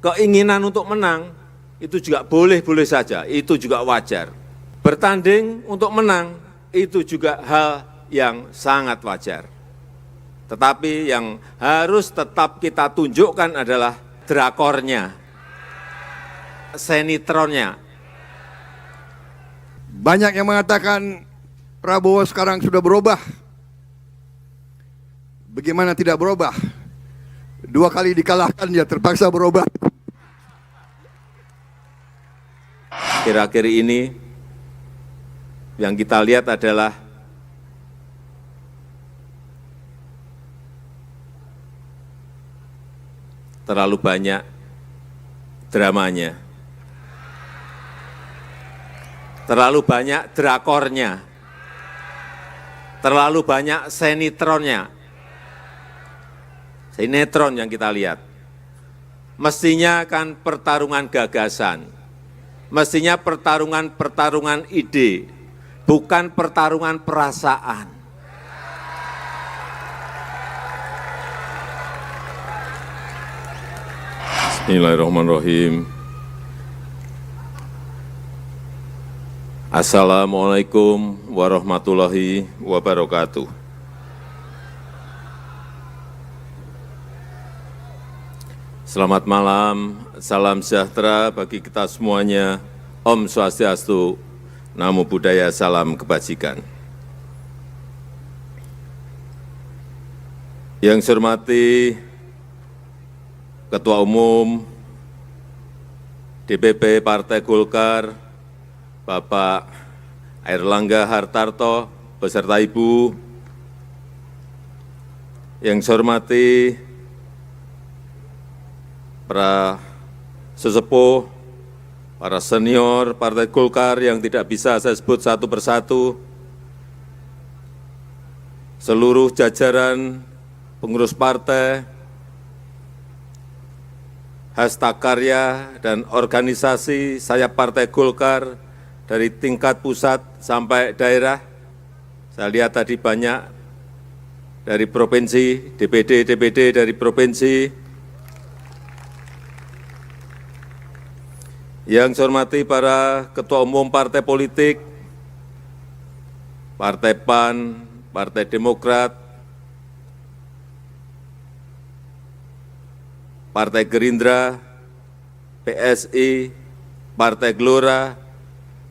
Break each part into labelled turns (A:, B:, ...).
A: keinginan untuk menang, itu juga boleh-boleh saja, itu juga wajar. Bertanding untuk menang, itu juga hal yang sangat wajar. Tetapi yang harus tetap kita tunjukkan adalah drakornya, senitronnya.
B: Banyak yang mengatakan Prabowo sekarang sudah berubah. Bagaimana tidak berubah? 2 kali dikalahkan dia terpaksa berubah.
A: Akhir-akhir ini yang kita lihat adalah terlalu banyak dramanya, terlalu banyak drakornya, terlalu banyak senitronnya. Sinetron yang kita lihat. Mestinya kan pertarungan gagasan, mestinya pertarungan ide, bukan pertarungan perasaan. Bismillahirrahmanirrahim. Assalamualaikum warahmatullahi wabarakatuh. Selamat malam, salam sejahtera bagi kita semuanya. Om Swastiastu, Namo Buddhaya, salam kebajikan. Yang saya hormati Ketua Umum DPP Partai Golkar, Bapak Airlangga Hartarto, beserta Ibu. Yang saya hormati para sesepuh, para senior Partai Golkar yang tidak bisa saya sebut satu persatu, seluruh jajaran pengurus partai, hasta karya dan organisasi sayap Partai Golkar dari tingkat pusat sampai daerah. Saya lihat tadi banyak dari provinsi, DPD dari provinsi. Yang saya hormati para ketua umum partai politik, Partai PAN, Partai Demokrat, Partai Gerindra, PSI, Partai Gelora,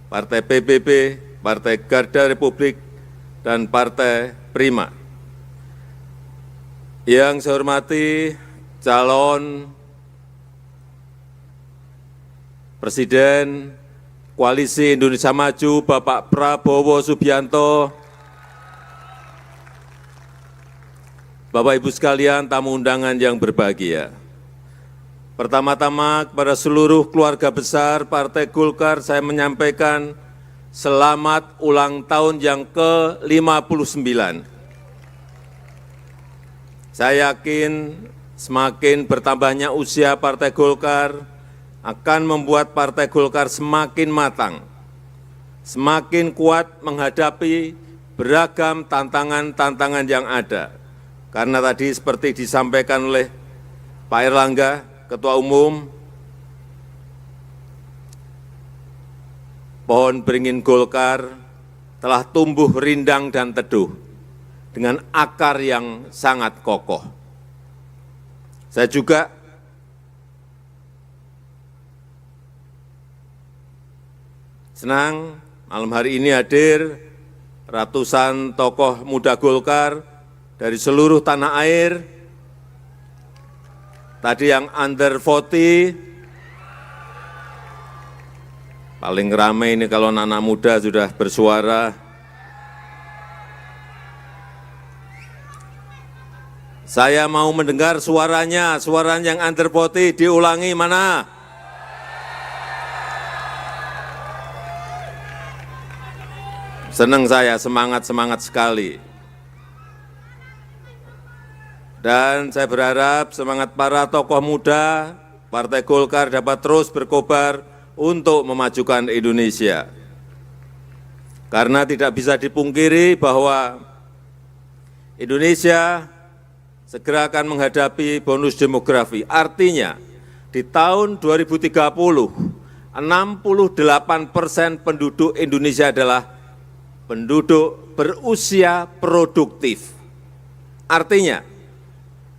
A: Partai PBB, Partai Garda Republik, dan Partai Prima. Yang saya hormati calon Presiden Koalisi Indonesia Maju, Bapak Prabowo Subianto, Bapak Ibu sekalian, tamu undangan yang berbahagia. Pertama-tama kepada seluruh keluarga besar Partai Golkar, saya menyampaikan selamat ulang tahun yang ke-59. Saya yakin semakin bertambahnya usia Partai Golkar akan membuat Partai Golkar semakin matang, semakin kuat menghadapi beragam tantangan-tantangan yang ada. Karena tadi seperti disampaikan oleh Pak Airlangga, Ketua Umum, pohon beringin Golkar telah tumbuh rindang dan teduh dengan akar yang sangat kokoh. Saya juga senang malam hari ini hadir ratusan tokoh muda Golkar dari seluruh tanah air. Tadi yang under 40, paling ramai ini kalau anak-anak muda sudah bersuara. Saya mau mendengar suaranya yang under 40 diulangi mana? Senang saya, semangat sekali. Dan saya berharap semangat para tokoh muda Partai Golkar dapat terus berkobar untuk memajukan Indonesia. Karena tidak bisa dipungkiri bahwa Indonesia segera akan menghadapi bonus demografi. Artinya, di tahun 2030, 68% penduduk Indonesia adalah penduduk berusia produktif. Artinya,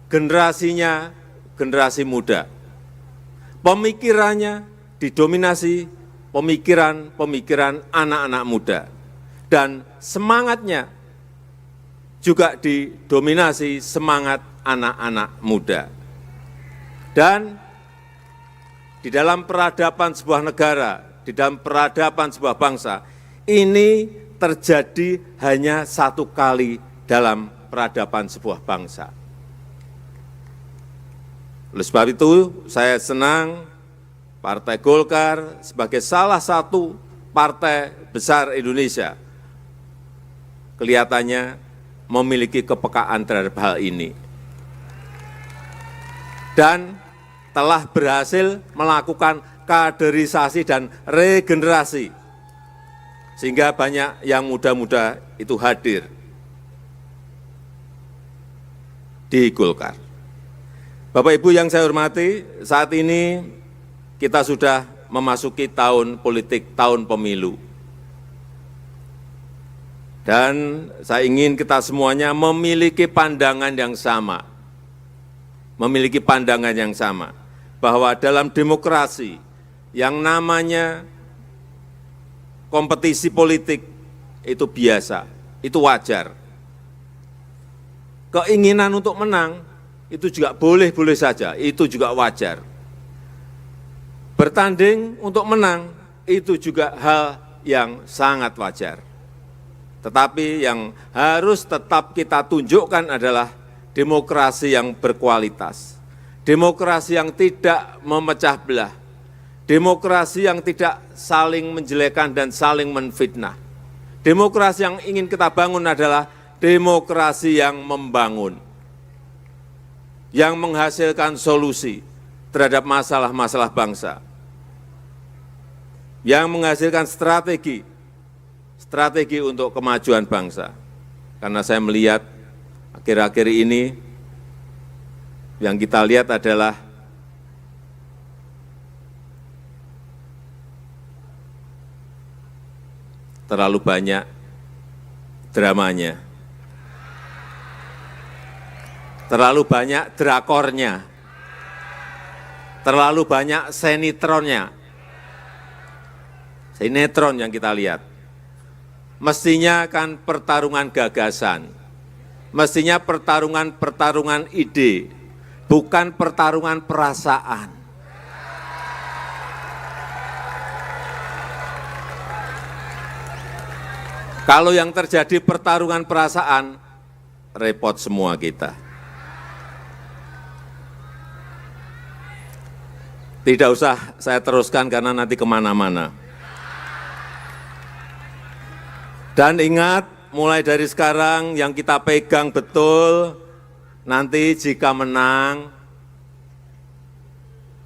A: generasinya generasi muda. Pemikirannya didominasi pemikiran anak-anak muda. Dan semangatnya juga didominasi semangat anak-anak muda. Dan di dalam peradaban sebuah negara, di dalam peradaban sebuah bangsa, ini terjadi hanya satu kali dalam peradaban sebuah bangsa. Oleh sebab itu, saya senang Partai Golkar sebagai salah satu partai besar Indonesia kelihatannya memiliki kepekaan terhadap hal ini. Dan telah berhasil melakukan kaderisasi dan regenerasi, sehingga banyak yang muda-muda itu hadir di Golkar. Bapak Ibu yang saya hormati, saat ini kita sudah memasuki tahun politik, tahun pemilu. Dan saya ingin kita semuanya memiliki pandangan yang sama. Memiliki pandangan yang sama. Bahwa dalam demokrasi yang namanya kompetisi politik itu biasa, itu wajar. Keinginan untuk menang itu juga boleh-boleh saja, itu juga wajar. Bertanding untuk menang itu juga hal yang sangat wajar. Tetapi yang harus tetap kita tunjukkan adalah demokrasi yang berkualitas. Demokrasi yang tidak memecah belah. Demokrasi yang tidak saling menjelekan dan saling menfitnah. Demokrasi yang ingin kita bangun adalah demokrasi yang membangun. Yang menghasilkan solusi terhadap masalah-masalah bangsa. Yang menghasilkan strategi untuk kemajuan bangsa. Karena saya melihat akhir-akhir ini yang kita lihat adalah terlalu banyak dramanya, terlalu banyak drakornya, terlalu banyak sinetronnya. Sinetron yang kita lihat. Mestinya kan pertarungan gagasan, mestinya pertarungan ide, bukan pertarungan perasaan. Kalau yang terjadi pertarungan perasaan, repot semua kita. Tidak usah saya teruskan karena nanti kemana-mana. Dan ingat, mulai dari sekarang yang kita pegang betul, nanti jika menang,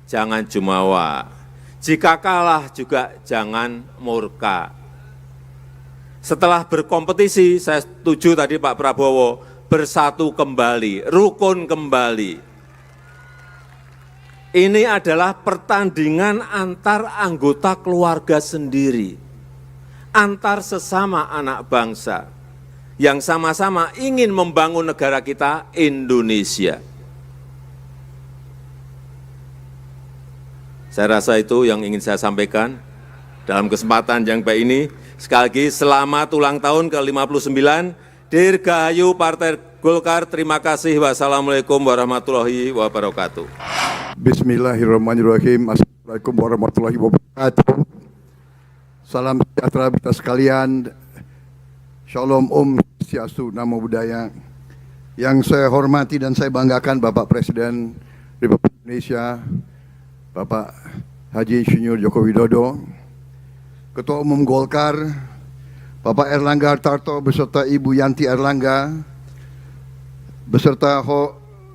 A: jangan jumawa. Jika kalah juga jangan murka. Setelah berkompetisi, saya setuju tadi Pak Prabowo, bersatu kembali, rukun kembali. Ini adalah pertandingan antar anggota keluarga sendiri, antar sesama anak bangsa, yang sama-sama ingin membangun negara kita, Indonesia. Saya rasa itu yang ingin saya sampaikan dalam kesempatan yang baik ini. Sekali lagi, selamat ulang tahun ke-59, Dirgahayu Partai Golkar. Terima kasih. Wassalamualaikum warahmatullahi wabarakatuh.
B: Bismillahirrahmanirrahim. Assalamualaikum warahmatullahi wabarakatuh. Salam sejahtera kita sekalian. Shalom Om Swastiastu, Namo Buddhaya. Yang saya hormati dan saya banggakan Bapak Presiden Republik Indonesia, Bapak Haji Insinyur Joko Widodo, Ketua Umum Golkar, Bapak Erlangga Hartarto beserta Ibu Yanti Erlangga, beserta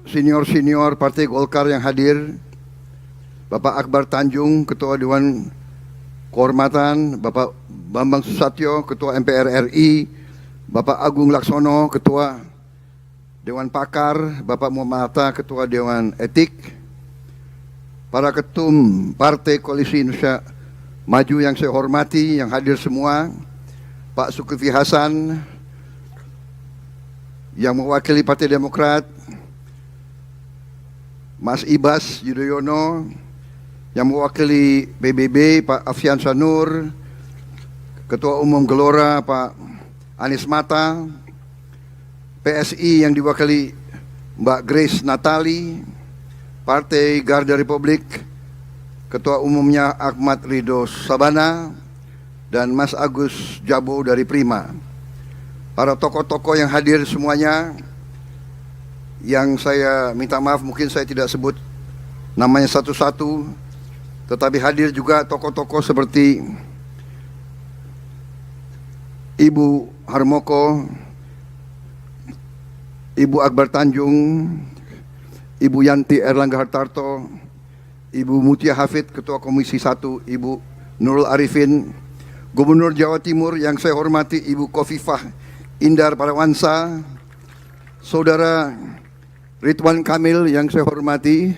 B: senior-senior Partai Golkar yang hadir, Bapak Akbar Tanjung, Ketua Dewan Kehormatan, Bapak Bambang Susatyo, Ketua MPR RI, Bapak Agung Laksono, Ketua Dewan Pakar, Bapak Muhammad Hatta, Ketua Dewan Etik, para ketum Partai Koalisi Indonesia Maju yang saya hormati, yang hadir semua, Pak Zulkifli Hasan yang mewakili Partai Demokrat, Mas Ibas Yudhoyono yang mewakili PBB, Pak Afyan Sanur, Ketua Umum Gelora Pak Anies Mata, PSI yang diwakili Mbak Grace Natali, Partai Garda Republik, Ketua Umumnya Ahmad Ridho Sabana, dan Mas Agus Jabo dari Prima. Para tokoh-tokoh yang hadir semuanya, yang saya minta maaf mungkin saya tidak sebut namanya satu-satu, tetapi hadir juga tokoh-tokoh seperti Ibu Harmoko, Ibu Akbar Tanjung, Ibu Yanti Erlangga Hartarto, Ibu Mutia Hafid, Ketua Komisi 1, Ibu Nurul Arifin, Gubernur Jawa Timur yang saya hormati Ibu Khofifah Indar Parawansa, Saudara Ridwan Kamil yang saya hormati,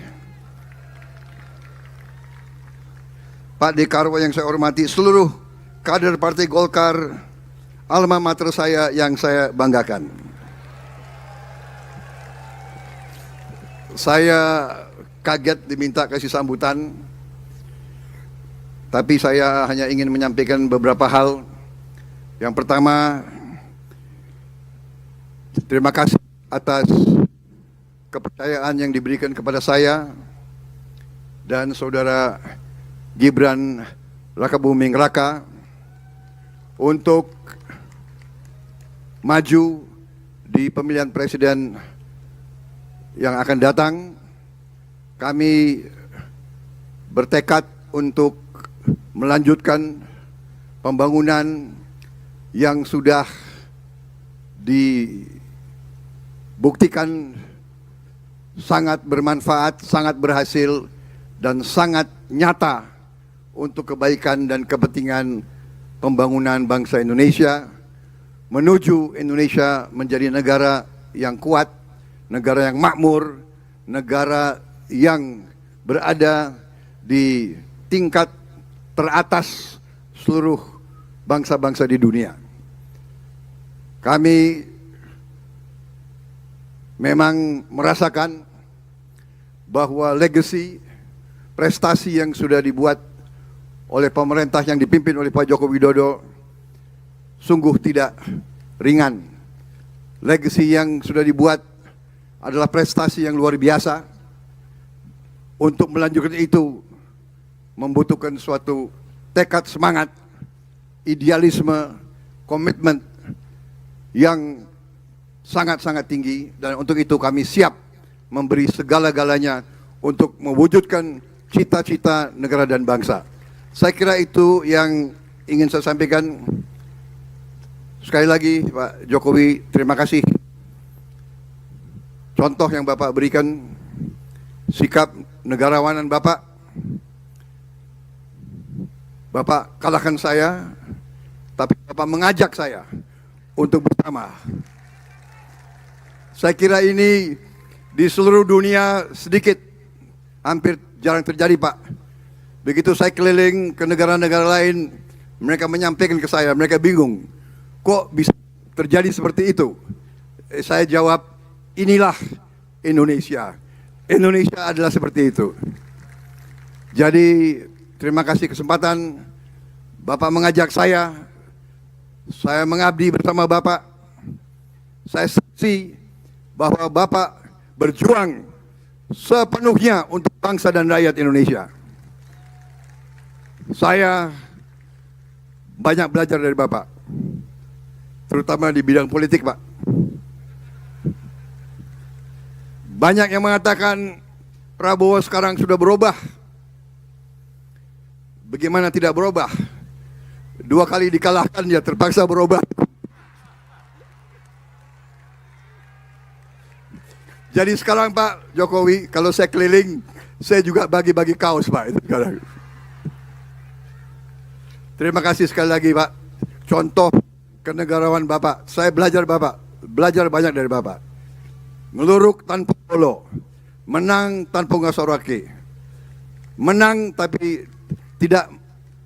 B: Pak Dekarwo yang saya hormati, seluruh kader Partai Golkar, alma mater saya yang saya banggakan. Saya kaget diminta kasih sambutan, tapi saya hanya ingin menyampaikan beberapa hal. Yang pertama, terima kasih atas kepercayaan yang diberikan kepada saya dan Saudara Gibran Rakabuming Raka untuk maju di pemilihan presiden yang akan datang. Kami bertekad untuk melanjutkan pembangunan yang sudah dibuktikan sangat bermanfaat, sangat berhasil, dan sangat nyata untuk kebaikan dan kepentingan pembangunan bangsa Indonesia, menuju Indonesia menjadi negara yang kuat, negara yang makmur, negara yang berada di tingkat teratas seluruh bangsa-bangsa di dunia. Kami memang merasakan bahwa legacy, prestasi yang sudah dibuat oleh pemerintah yang dipimpin oleh Pak Joko Widodo sungguh tidak ringan. Legacy yang sudah dibuat adalah prestasi yang luar biasa. Untuk melanjutkan itu membutuhkan suatu tekad semangat, idealisme, komitmen yang sangat-sangat tinggi, dan untuk itu kami siap memberi segala-galanya untuk mewujudkan cita-cita negara dan bangsa. Saya kira itu yang ingin saya sampaikan. Sekali lagi Pak Jokowi, terima kasih. Contoh yang Bapak berikan, sikap negarawanan Bapak. Bapak kalahkan saya, tapi Bapak mengajak saya untuk bersama. Saya kira ini di seluruh dunia sedikit, hampir jarang terjadi Pak. Begitu saya keliling ke negara-negara lain, mereka menyampaikan ke saya, mereka bingung, kok bisa terjadi seperti itu? Saya jawab, inilah Indonesia. Indonesia adalah seperti itu. Jadi terima kasih kesempatan Bapak mengajak saya mengabdi bersama Bapak. Saya saksi bahwa Bapak berjuang sepenuhnya untuk bangsa dan rakyat Indonesia. Saya banyak belajar dari Bapak, terutama di bidang politik Pak. Banyak yang mengatakan Prabowo sekarang sudah berubah. Bagaimana tidak berubah? 2 kali dikalahkan dia terpaksa berubah. Jadi sekarang Pak Jokowi, kalau saya keliling, saya juga bagi-bagi kaos Pak itu sekarang. Terima kasih sekali lagi Pak. Contoh kenegarawan Bapak. Saya belajar banyak dari Bapak. Ngeluruk tanpa polo, menang tanpa ngasorake. menang tapi tidak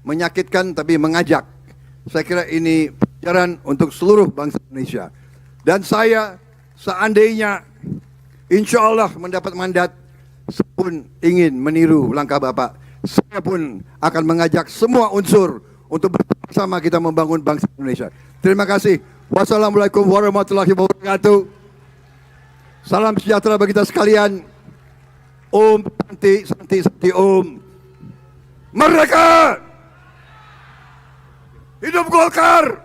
B: menyakitkan tapi mengajak. Saya kira ini pelajaran untuk seluruh bangsa Indonesia. Dan saya seandainya insya Allah mendapat mandat, saya pun ingin meniru langkah Bapak. Saya pun akan mengajak semua unsur untuk bersama kita membangun bangsa Indonesia. Terima kasih. Wassalamualaikum warahmatullahi wabarakatuh. Salam sejahtera bagi kita sekalian. Om Santi Santi Santi Om. Merdeka! Hidup Golkar!